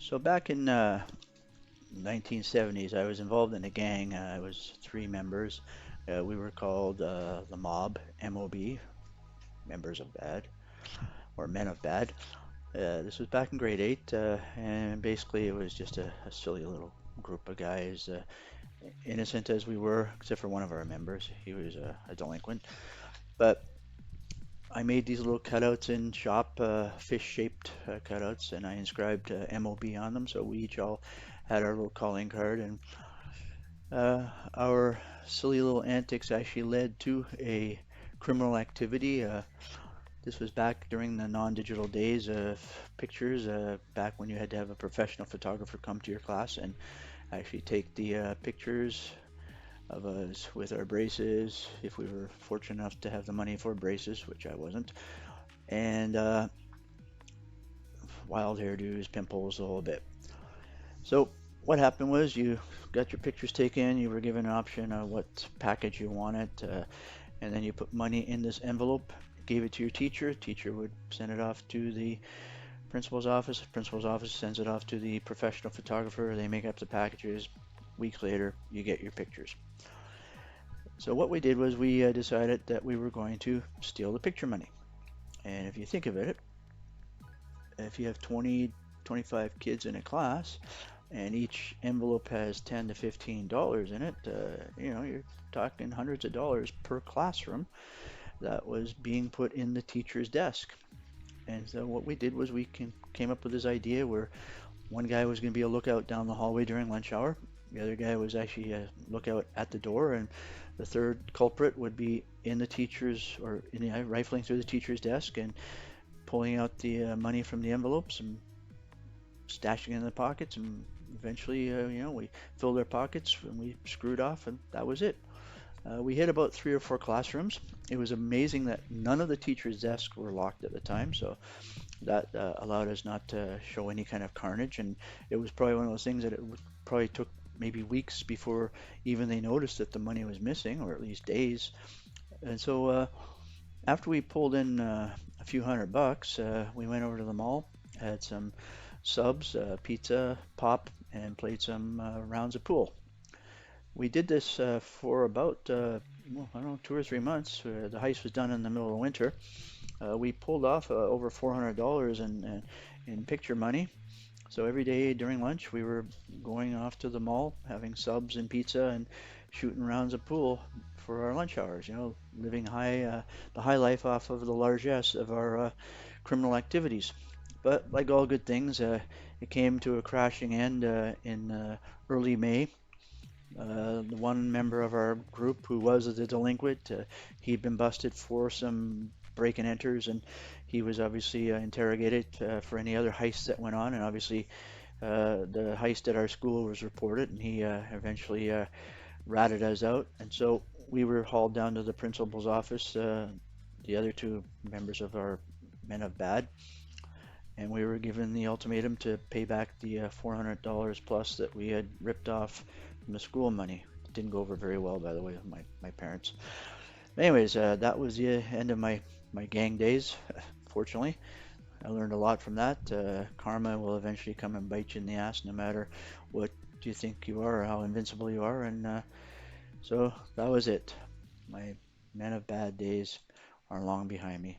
So back in 1970s, I was involved in a gang. I was three members. We were called the Mob, MOB, members of bad or men of bad. This was back in grade eight, and basically it was just a silly little group of guys, innocent as we were, except for one of our members. He was a delinquent. But I made these little cutouts in shop, fish-shaped cutouts, and I inscribed MOB on them. So we each all had our little calling card, and our silly little antics actually led to a criminal activity. This was back during the non-digital days of pictures, back when you had to have a professional photographer come to your class and actually take the pictures of us with our braces, if we were fortunate enough to have the money for braces, which I wasn't, and wild hairdos, pimples, the whole bit. So what happened was you got your pictures taken, you were given an option of what package you wanted, and then you put money in this envelope, gave it to your teacher. Teacher would send it off to the principal's office. Principal's office sends it off to the professional photographer. They make up the packages. Weeks later, you get your pictures. So what we did was we decided that we were going to steal the picture money. And if you think of it, if you have 20, 25 kids in a class, and each envelope has 10 to $15 in it, you're talking hundreds of dollars per classroom that was being put in the teacher's desk. And so what we did was we came up with this idea where one guy was going to be a lookout down the hallway during lunch hour. The other guy was actually a lookout at the door, and the third culprit would be in the teacher's or rifling through the teacher's desk and pulling out the money from the envelopes and stashing it in the pockets. And eventually, we filled our pockets and we screwed off, and that was it. We hit about three or four classrooms. It was amazing that none of the teachers' desks were locked at the time, so that allowed us not to show any kind of carnage. And it was probably one of those things that probably took maybe weeks before even they noticed that the money was missing, or at least days. And so after we pulled in a few $100, we went over to the mall, had some subs, pizza, pop, and played some rounds of pool. We did this for about, well, I don't know, 2 or 3 months. The heist was done in the middle of winter. We pulled off over $400 in picture money. So every day during lunch, we were going off to the mall, having subs and pizza, and shooting rounds of pool for our lunch hours. Living the high life off of the largesse of our criminal activities. But like all good things, it came to a crashing end in early May. The one member of our group who was the delinquent, he'd been busted for some break and enters, and he was obviously interrogated for any other heists that went on. And obviously, the heist at our school was reported, and he eventually ratted us out. And so we were hauled down to the principal's office, the other two members of our men of bad, and we were given the ultimatum to pay back the $400 plus that we had ripped off from the school money. It didn't go over very well, by the way, with my parents. Anyways, that was the end of my gang days. Fortunately, I learned a lot from that. Karma will eventually come and bite you in the ass, no matter what you think you are or how invincible you are. And so that was it. My men of bad days are long behind me.